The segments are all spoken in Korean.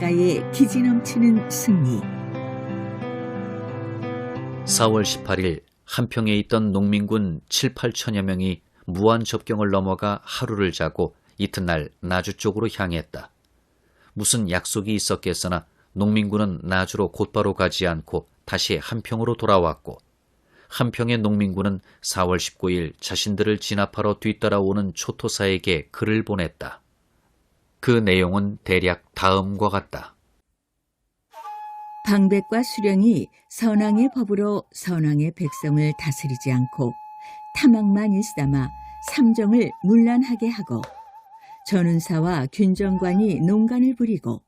바닷가의 기지 넘치는 승리. 4월 18일 한평에 있던 농민군 7, 8천여 명이 무안 접경을 넘어가 하루를 자고 이튿날 나주 쪽으로 향했다. 무슨 약속이 있었겠으나 농민군은 나주로 곧바로 가지 않고 다시 한평으로 돌아왔고, 한평의 농민군은 4월 19일 자신들을 진압하러 뒤따라오는 초토사에게 글을 보냈다. 그 내용은 대략 다음과 같다. 방백과 수령이 선왕의 법으로 선왕의 백성을 다스리지 않고 탐욕만 일삼아 삼정을 문란하게 하고, 전운사와 균정관이 농간을 부리고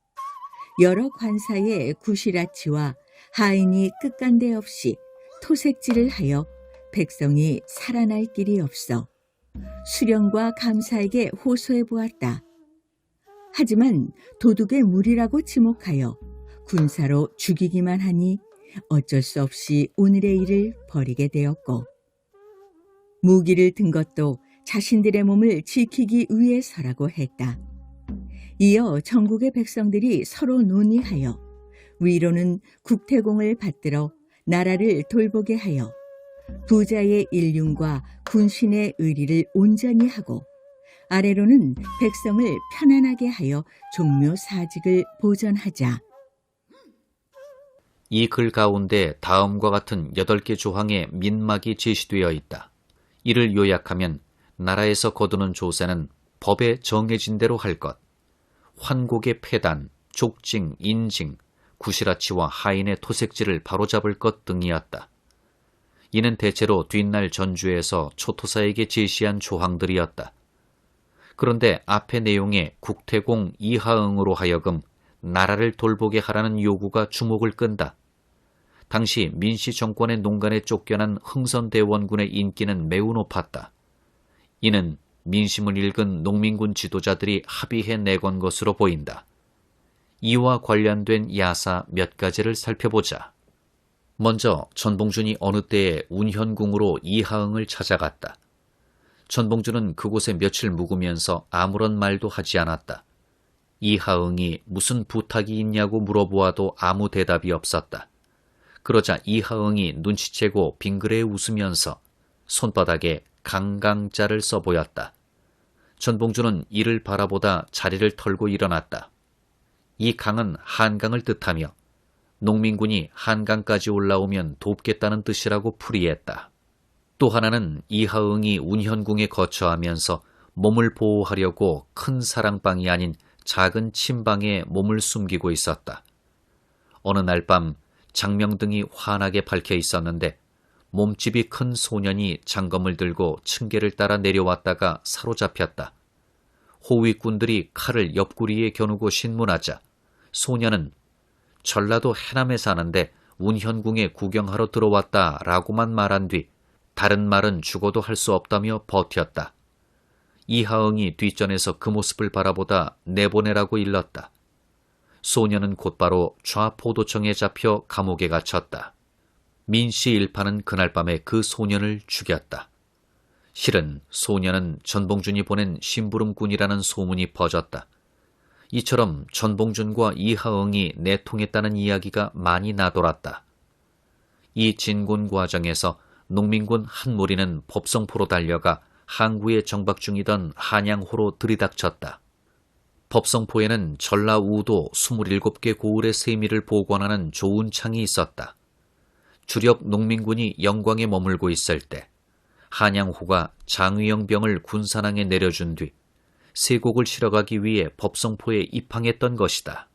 여러 관사의 구실아치와 하인이 끝간데 없이 토색질을 하여 백성이 살아날 길이 없어 수령과 감사에게 호소해 보았다. 하지만 도둑의 무리라고 지목하여 군사로 죽이기만 하니 어쩔 수 없이 오늘의 일을 벌이게 되었고, 무기를 든 것도 자신들의 몸을 지키기 위해서라고 했다. 이어 전국의 백성들이 서로 논의하여 위로는 국태공을 받들어 나라를 돌보게 하여 부자의 일륜과 군신의 의리를 온전히 하고, 아래로는 백성을 편안하게 하여 종묘사직을 보전하자. 이 글 가운데 다음과 같은 8개 조항의 민막이 제시되어 있다. 이를 요약하면 나라에서 거두는 조세는 법에 정해진 대로 할 것, 환곡의 폐단, 족징, 인징, 구실아치와 하인의 토색질을 바로잡을 것 등이었다. 이는 대체로 뒷날 전주에서 초토사에게 제시한 조항들이었다. 그런데 앞의 내용의 국태공 이하응으로 하여금 나라를 돌보게 하라는 요구가 주목을 끈다. 당시 민씨 정권의 농간에 쫓겨난 흥선대원군의 인기는 매우 높았다. 이는 민심을 읽은 농민군 지도자들이 합의해 내건 것으로 보인다. 이와 관련된 야사 몇 가지를 살펴보자. 먼저 전봉준이 어느 때에 운현궁으로 이하응을 찾아갔다. 전봉준은 그곳에 며칠 묵으면서 아무런 말도 하지 않았다. 이하응이 무슨 부탁이 있냐고 물어보아도 아무 대답이 없었다. 그러자 이하응이 눈치채고 빙그레 웃으면서 손바닥에 강강자를 써보였다. 전봉준은 이를 바라보다 자리를 털고 일어났다. 이 강은 한강을 뜻하며 농민군이 한강까지 올라오면 돕겠다는 뜻이라고 풀이했다. 또 하나는 이하응이 운현궁에 거처하면서 몸을 보호하려고 큰 사랑방이 아닌 작은 침방에 몸을 숨기고 있었다. 어느 날 밤 장명등이 환하게 밝혀 있었는데 몸집이 큰 소년이 장검을 들고 층계를 따라 내려왔다가 사로잡혔다. 호위꾼들이 칼을 옆구리에 겨누고 신문하자 소년은 전라도 해남에 사는데 운현궁에 구경하러 들어왔다라고만 말한 뒤 다른 말은 죽어도 할 수 없다며 버텼다. 이하응이 뒷전에서 그 모습을 바라보다 내보내라고 일렀다. 소년은 곧바로 좌포도청에 잡혀 감옥에 갇혔다. 민씨 일파는 그날 밤에 그 소년을 죽였다. 실은 소년은 전봉준이 보낸 심부름꾼이라는 소문이 퍼졌다. 이처럼 전봉준과 이하응이 내통했다는 이야기가 많이 나돌았다. 이 진군 과정에서 농민군 한 무리는 법성포로 달려가 항구에 정박 중이던 한양호로 들이닥쳤다. 법성포에는 전라우도 27개 고을의 세미를 보관하는 좋은 창이 있었다. 주력 농민군이 영광에 머물고 있을 때 한양호가 장의영 병을 군산항에 내려준 뒤 세곡을 실어가기 위해 법성포에 입항했던 것이다.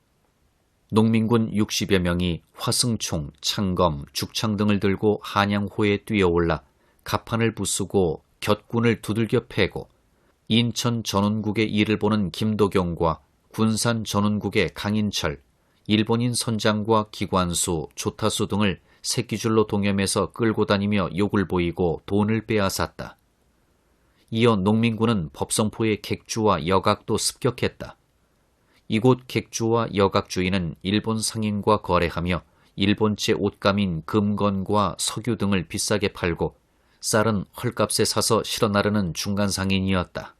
농민군 60여 명이 화승총, 창검, 죽창 등을 들고 한양호에 뛰어올라 갑판을 부수고 곁군을 두들겨 패고 인천 전운국의 일을 보는 김도경과 군산 전운국의 강인철, 일본인 선장과 기관수, 조타수 등을 새끼줄로 동염해서 끌고 다니며 욕을 보이고 돈을 빼앗았다. 이어 농민군은 법성포의 객주와 여각도 습격했다. 이곳 객주와 여각 주인은 일본 상인과 거래하며 일본제 옷감인 금건과 석유 등을 비싸게 팔고 쌀은 헐값에 사서 실어 나르는 중간 상인이었다.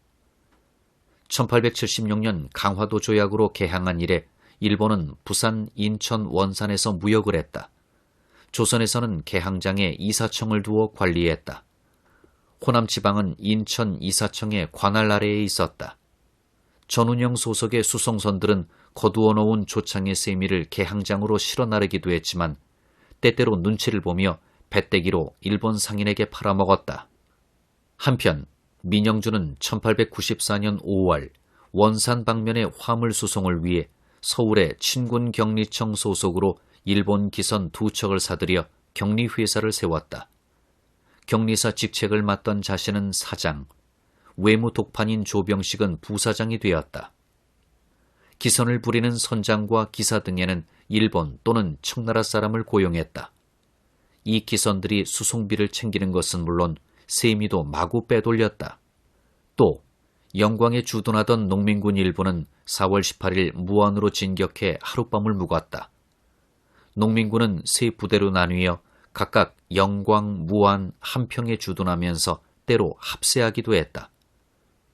1876년 강화도 조약으로 개항한 이래 일본은 부산, 인천, 원산에서 무역을 했다. 조선에서는 개항장에 이사청을 두어 관리했다. 호남 지방은 인천 이사청의 관할 아래에 있었다. 전운영 소속의 수송선들은 거두어 놓은 조창의 세미를 개항장으로 실어 나르기도 했지만 때때로 눈치를 보며 배떼기로 일본 상인에게 팔아먹었다. 한편 민영주는 1894년 5월 원산 방면의 화물 수송을 위해 서울의 친군경리청 소속으로 일본 기선 2척을 사들여 경리회사를 세웠다. 경리사 직책을 맡던 자신은 사장, 외무 독판인 조병식은 부사장이 되었다. 기선을 부리는 선장과 기사 등에는 일본 또는 청나라 사람을 고용했다. 이 기선들이 수송비를 챙기는 것은 물론 세미도 마구 빼돌렸다. 또 영광에 주둔하던 농민군 일부는 4월 18일 무안으로 진격해 하룻밤을 묵었다. 농민군은 세 부대로 나뉘어 각각 영광, 무안, 한평에 주둔하면서 때로 합세하기도 했다.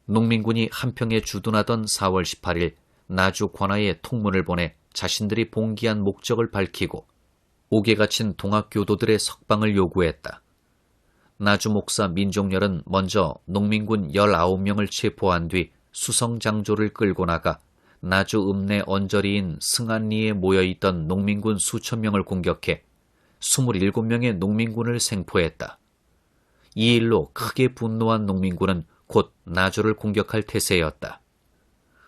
농민군이 한평에 주둔하던 4월 18일 나주 관아에 통문을 보내 자신들이 봉기한 목적을 밝히고 옥에 갇힌 동학교도들의 석방을 요구했다. 나주 목사 민종렬은 먼저 농민군 19명을 체포한 뒤 수성장조를 끌고 나가 나주 읍내 언저리인 승안리에 모여있던 농민군 수천 명을 공격해 27명의 농민군을 생포했다. 이 일로 크게 분노한 농민군은 곧 나주를 공격할 태세였다.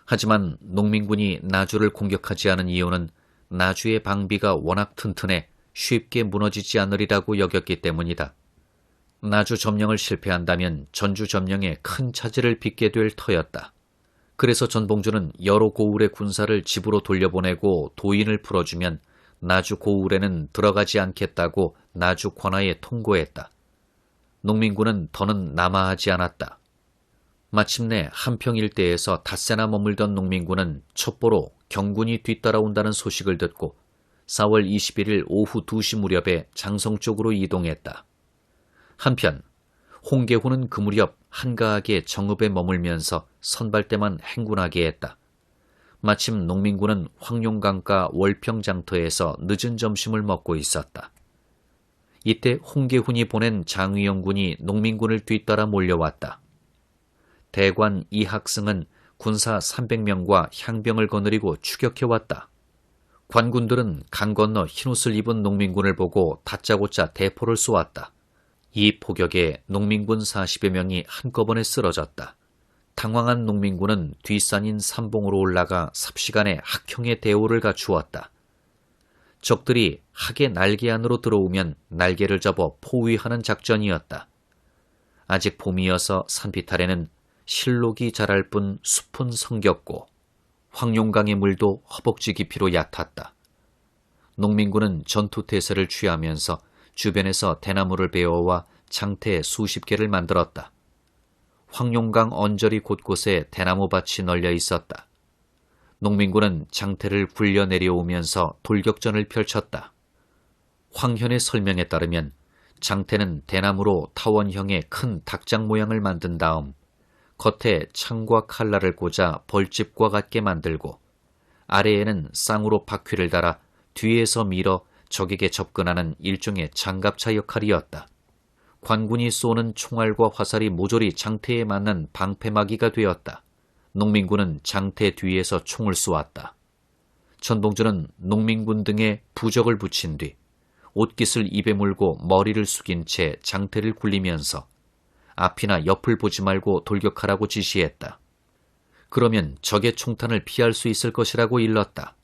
하지만 농민군이 나주를 공격하지 않은 이유는 나주의 방비가 워낙 튼튼해 쉽게 무너지지 않으리라고 여겼기 때문이다. 나주 점령을 실패한다면 전주 점령에 큰 차질을 빚게 될 터였다. 그래서 전봉주는 여러 고을의 군사를 집으로 돌려보내고 도인을 풀어주면 나주 고을에는 들어가지 않겠다고 나주 관아에 통고했다. 농민군은 더는 남아하지 않았다. 마침내 한평 일대에서 닷새나 머물던 농민군은 첩보로 경군이 뒤따라온다는 소식을 듣고 4월 21일 오후 2시 무렵에 장성 쪽으로 이동했다. 한편 홍계훈은 그 무렵 한가하게 정읍에 머물면서 선발대만 행군하게 했다. 마침 농민군은 황룡강가 월평장터에서 늦은 점심을 먹고 있었다. 이때 홍계훈이 보낸 장의영군이 농민군을 뒤따라 몰려왔다. 대관 이학승은 군사 300명과 향병을 거느리고 추격해왔다. 관군들은 강 건너 흰옷을 입은 농민군을 보고 다짜고짜 대포를 쏘았다. 이 포격에 농민군 40여 명이 한꺼번에 쓰러졌다. 당황한 농민군은 뒷산인 삼봉으로 올라가 삽시간에 학형의 대오를 갖추었다. 적들이 학의 날개 안으로 들어오면 날개를 접어 포위하는 작전이었다. 아직 봄이어서 산비탈에는 실록이 자랄 뿐 숲은 성겼고 황룡강의 물도 허벅지 깊이로 얕았다. 농민군은 전투태세를 취하면서 주변에서 대나무를 베어와 장태 수십 개를 만들었다. 황룡강 언저리 곳곳에 대나무밭이 널려 있었다. 농민군은 장태를 굴려 내려오면서 돌격전을 펼쳤다. 황현의 설명에 따르면 장태는 대나무로 타원형의 큰 닭장 모양을 만든 다음 겉에 창과 칼날을 꽂아 벌집과 같게 만들고 아래에는 쌍으로 바퀴를 달아 뒤에서 밀어 적에게 접근하는 일종의 장갑차 역할이었다. 관군이 쏘는 총알과 화살이 모조리 장태에 맞는 방패막이가 되었다. 농민군은 장태 뒤에서 총을 쏘았다. 전봉주는 농민군 등에 부적을 붙인 뒤 옷깃을 입에 물고 머리를 숙인 채 장태를 굴리면서 앞이나 옆을 보지 말고 돌격하라고 지시했다. 그러면 적의 총탄을 피할 수 있을 것이라고 일렀다.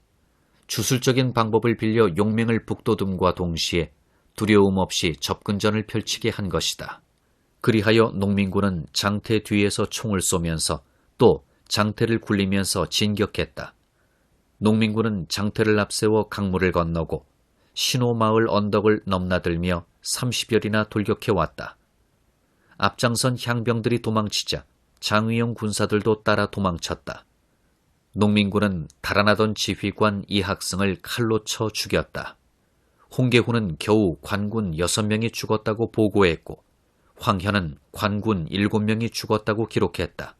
주술적인 방법을 빌려 용맹을 북돋움과 동시에 두려움 없이 접근전을 펼치게 한 것이다. 그리하여 농민군은 장태 뒤에서 총을 쏘면서 또 장태를 굴리면서 진격했다. 농민군은 장태를 앞세워 강물을 건너고 신호마을 언덕을 넘나들며 30여리나 돌격해왔다. 앞장선 향병들이 도망치자 장의영 군사들도 따라 도망쳤다. 농민군은 달아나던 지휘관 이학승을 칼로 쳐 죽였다. 홍계훈은 겨우 관군 6명이 죽었다고 보고했고 황현은 관군 7명이 죽었다고 기록했다.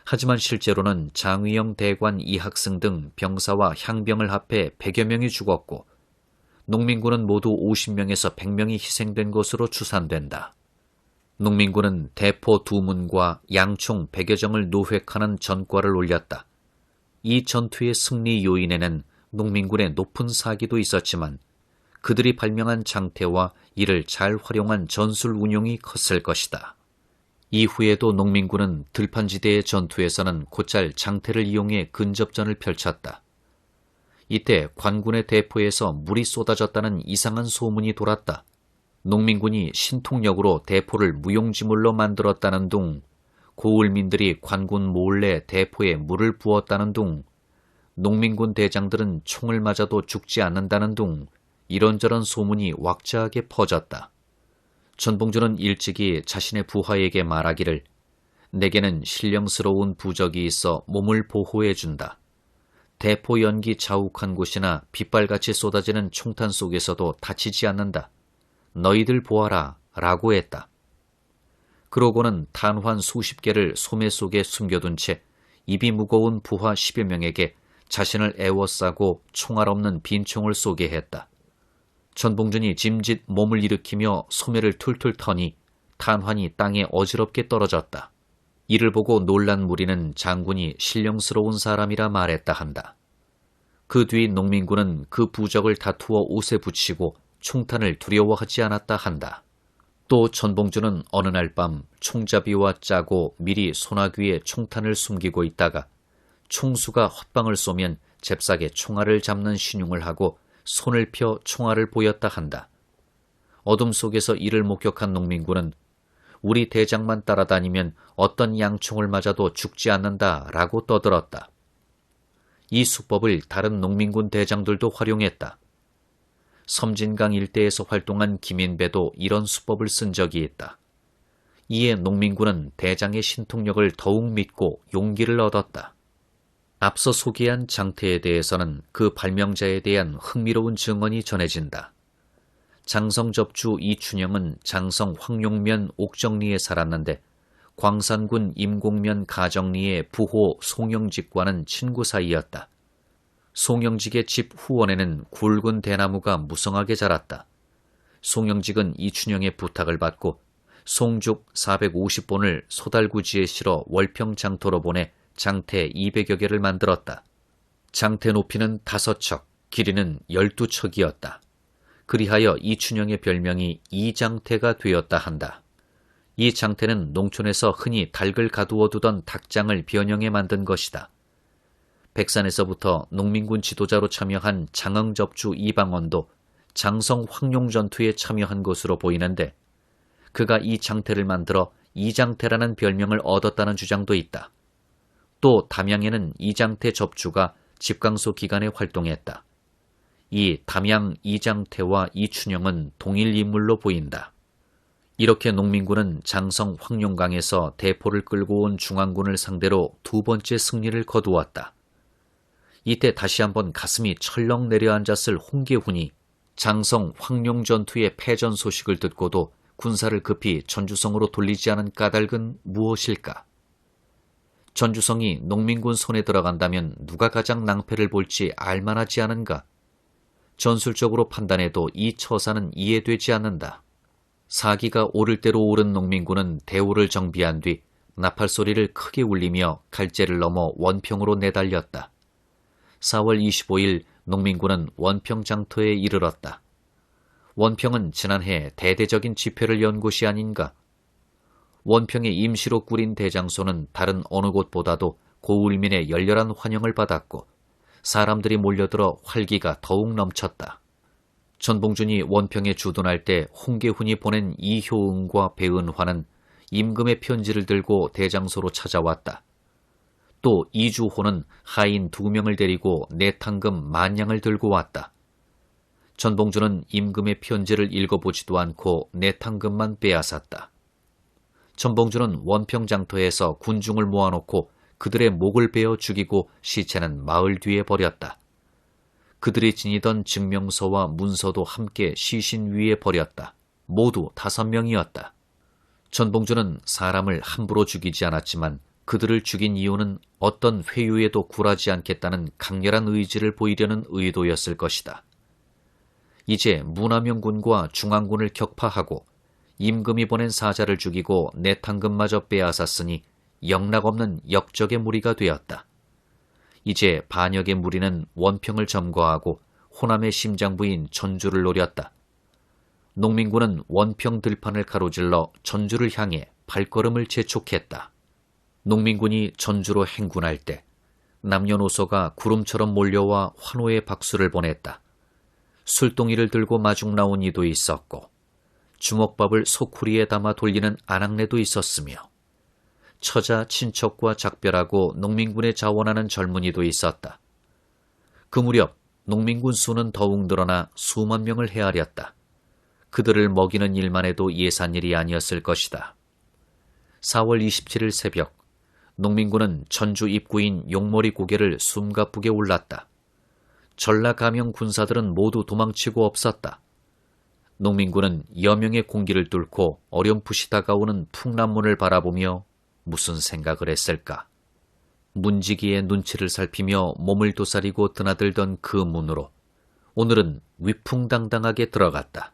하지만 실제로는 장의영 대관 이학승 등 병사와 향병을 합해 100여 명이 죽었고 농민군은 모두 50명에서 100명이 희생된 것으로 추산된다. 농민군은 대포 2문과 양총 100여 정을 노획하는 전과를 올렸다. 이 전투의 승리 요인에는 농민군의 높은 사기도 있었지만 그들이 발명한 장태와 이를 잘 활용한 전술 운용이 컸을 것이다. 이후에도 농민군은 들판지대의 전투에서는 곧잘 장태를 이용해 근접전을 펼쳤다. 이때 관군의 대포에서 물이 쏟아졌다는 이상한 소문이 돌았다. 농민군이 신통력으로 대포를 무용지물로 만들었다는 둥, 고을민들이 관군 몰래 대포에 물을 부었다는 둥, 농민군 대장들은 총을 맞아도 죽지 않는다는 둥, 이런저런 소문이 왁자하게 퍼졌다. 전봉주는 일찍이 자신의 부하에게 말하기를 내게는 신령스러운 부적이 있어 몸을 보호해준다. 대포 연기 자욱한 곳이나 빗발같이 쏟아지는 총탄 속에서도 다치지 않는다. 너희들 보아라 라고 했다. 그러고는 탄환 수십 개를 소매 속에 숨겨둔 채 입이 무거운 부하 10여 명에게 자신을 애워싸고 총알 없는 빈총을 쏘게 했다. 전봉준이 짐짓 몸을 일으키며 소매를 툴툴 터니 탄환이 땅에 어지럽게 떨어졌다. 이를 보고 놀란 무리는 장군이 신령스러운 사람이라 말했다 한다. 그 뒤 농민군은 그 부적을 다투어 옷에 붙이고 총탄을 두려워하지 않았다 한다. 또 전봉준은 어느 날 밤 총잡이와 짜고 미리 소나귀에 총탄을 숨기고 있다가 총수가 헛방을 쏘면 잽싸게 총알을 잡는 신용을 하고 손을 펴 총알을 보였다 한다. 어둠 속에서 이를 목격한 농민군은 우리 대장만 따라다니면 어떤 양총을 맞아도 죽지 않는다라고 떠들었다. 이 수법을 다른 농민군 대장들도 활용했다. 섬진강 일대에서 활동한 김인배도 이런 수법을 쓴 적이 있다. 이에 농민군은 대장의 신통력을 더욱 믿고 용기를 얻었다. 앞서 소개한 장태에 대해서는 그 발명자에 대한 흥미로운 증언이 전해진다. 장성 접주 이춘영은 장성 황룡면 옥정리에 살았는데 광산군 임공면 가정리의 부호 송영직과는 친구 사이였다. 송영직의 집 후원에는 굵은 대나무가 무성하게 자랐다. 송영직은 이춘영의 부탁을 받고 송죽 450본을 소달구지에 실어 월평장터로 보내 장태 200여 개를 만들었다. 장태 높이는 5척, 길이는 12척이었다. 그리하여 이춘영의 별명이 이장태가 되었다 한다. 이 장태는 농촌에서 흔히 닭을 가두어 두던 닭장을 변형해 만든 것이다. 백산에서부터 농민군 지도자로 참여한 장흥접주 이방원도 장성 황룡전투에 참여한 것으로 보이는데 그가 이 장태를 만들어 이장태라는 별명을 얻었다는 주장도 있다. 또 담양에는 이장태 접주가 집강소 기간에 활동했다. 이 담양 이장태와 이춘영은 동일 인물로 보인다. 이렇게 농민군은 장성 황룡강에서 대포를 끌고 온 중앙군을 상대로 2번째 승리를 거두었다. 이때 다시 한번 가슴이 철렁 내려앉았을 홍계훈이 장성 황룡 전투의 패전 소식을 듣고도 군사를 급히 전주성으로 돌리지 않은 까닭은 무엇일까? 전주성이 농민군 손에 들어간다면 누가 가장 낭패를 볼지 알만하지 않은가? 전술적으로 판단해도 이 처사는 이해되지 않는다. 사기가 오를 대로 오른 농민군은 대오를 정비한 뒤 나팔소리를 크게 울리며 갈제를 넘어 원평으로 내달렸다. 4월 25일 농민군은 원평장터에 이르렀다. 원평은 지난해 대대적인 집회를 연 곳이 아닌가? 원평의 임시로 꾸린 대장소는 다른 어느 곳보다도 고을민의 열렬한 환영을 받았고 사람들이 몰려들어 활기가 더욱 넘쳤다. 전봉준이 원평에 주둔할 때 홍계훈이 보낸 이효응과 배은화는 임금의 편지를 들고 대장소로 찾아왔다. 또 이주호는 하인 2명을 데리고 내탕금 10,000냥을 들고 왔다. 전봉준은 임금의 편지를 읽어보지도 않고 내탕금만 빼앗았다. 전봉준은 원평장터에서 군중을 모아놓고 그들의 목을 베어 죽이고 시체는 마을 뒤에 버렸다. 그들이 지니던 증명서와 문서도 함께 시신 위에 버렸다. 모두 5명이었다. 전봉준은 사람을 함부로 죽이지 않았지만 그들을 죽인 이유는 어떤 회유에도 굴하지 않겠다는 강렬한 의지를 보이려는 의도였을 것이다. 이제 문화명군과 중앙군을 격파하고 임금이 보낸 사자를 죽이고 내탕금마저 빼앗았으니 영락없는 역적의 무리가 되었다. 이제 반역의 무리는 원평을 점거하고 호남의 심장부인 전주를 노렸다. 농민군은 원평 들판을 가로질러 전주를 향해 발걸음을 재촉했다. 농민군이 전주로 행군할 때 남녀노소가 구름처럼 몰려와 환호의 박수를 보냈다. 술동이를 들고 마중 나온 이도 있었고 주먹밥을 소쿠리에 담아 돌리는 아낙네도 있었으며 처자 친척과 작별하고 농민군에 자원하는 젊은이도 있었다. 그 무렵 농민군 수는 더욱 늘어나 수만 명을 헤아렸다. 그들을 먹이는 일만 해도 예산일이 아니었을 것이다. 4월 27일 새벽 농민군은 전주 입구인 용머리 고개를 숨가쁘게 올랐다. 전라가명 군사들은 모두 도망치고 없었다. 농민군은 여명의 공기를 뚫고 어렴풋이 다가오는 풍남문을 바라보며 무슨 생각을 했을까? 문지기의 눈치를 살피며 몸을 도사리고 드나들던 그 문으로 오늘은 위풍당당하게 들어갔다.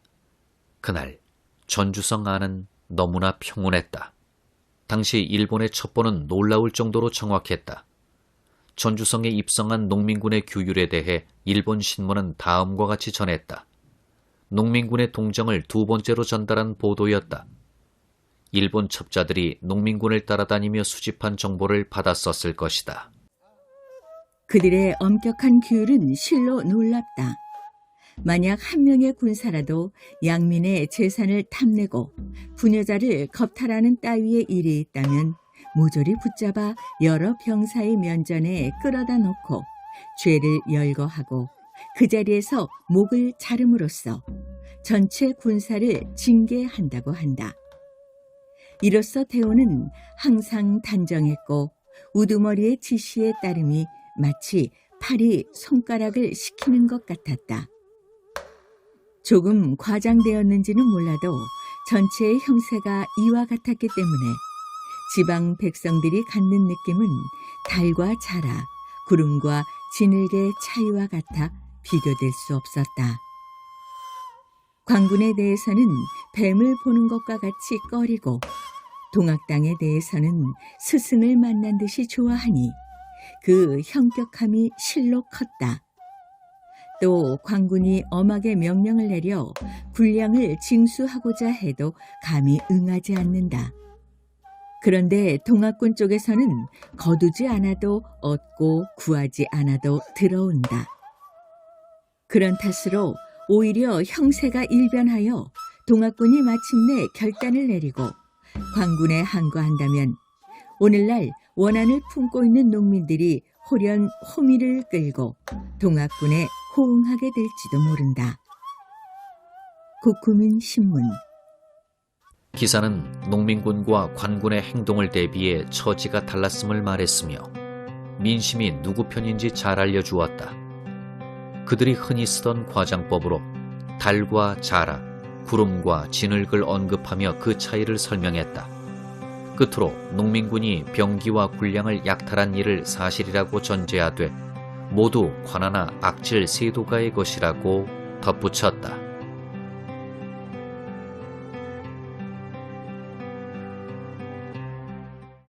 그날 전주성 안은 너무나 평온했다. 당시 일본의 첩보는 놀라울 정도로 정확했다. 전주성에 입성한 농민군의 규율에 대해 일본 신문은 다음과 같이 전했다. 농민군의 동정을 두 번째로 전달한 보도였다. 일본 첩자들이 농민군을 따라다니며 수집한 정보를 받았었을 것이다. 그들의 엄격한 규율은 실로 놀랍다. 만약 한 명의 군사라도 양민의 재산을 탐내고 부녀자를 겁탈하는 따위의 일이 있다면 모조리 붙잡아 여러 병사의 면전에 끌어다 놓고 죄를 열거하고 그 자리에서 목을 자름으로써 전체 군사를 징계한다고 한다. 이로써 대오는 항상 단정했고 우두머리의 지시에 따름이 마치 팔이 손가락을 식히는 것 같았다. 조금 과장되었는지는 몰라도 전체의 형세가 이와 같았기 때문에 지방 백성들이 갖는 느낌은 달과 자라, 구름과 지늘개의 차이와 같아 비교될 수 없었다. 광군에 대해서는 뱀을 보는 것과 같이 꺼리고 동학당에 대해서는 스승을 만난 듯이 좋아하니 그 형격함이 실로 컸다. 또 광군이 엄하게 명령을 내려 군량을 징수하고자 해도 감히 응하지 않는다. 그런데 동학군 쪽에서는 거두지 않아도 얻고 구하지 않아도 들어온다. 그런 탓으로 오히려 형세가 일변하여 동학군이 마침내 결단을 내리고 광군에 항거한다면 오늘날 원한을 품고 있는 농민들이 호련 호미를 끌고 동학군에 호응하게 될지도 모른다. 국구민 신문. 기사는 농민군과 관군의 행동을 대비해 처지가 달랐음을 말했으며 민심이 누구 편인지 잘 알려주었다. 그들이 흔히 쓰던 과장법으로 달과 자라, 구름과 진흙을 언급하며 그 차이를 설명했다. 끝으로 농민군이 병기와 군량을 약탈한 일을 사실이라고 전제하되 모두 관하나 악질 세도가의 것이라고 덧붙였다.